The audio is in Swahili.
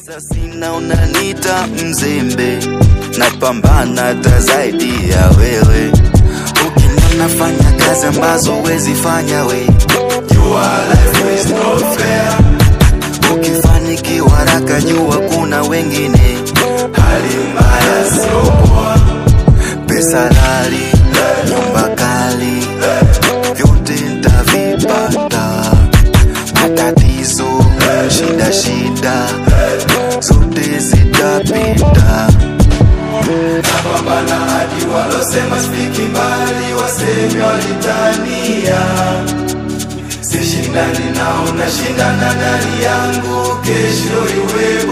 Pesa sina unanita mzembe, napambana hata zaidi ya wewe. Ukiniona fanya kazi ambazo huwezi fanya we, your life is not fair. Ukifanikiwa haraka jua kuna wengine, hali mbaya sio poa. Pesa lali, nyumba kali, vyote nitavipata. Matatizo, shida, zote zitapita. Napambana hadi walosema spiki mbali, wasemi walitania. Sishindani nao, nashindana ndani yangu, kesho iwe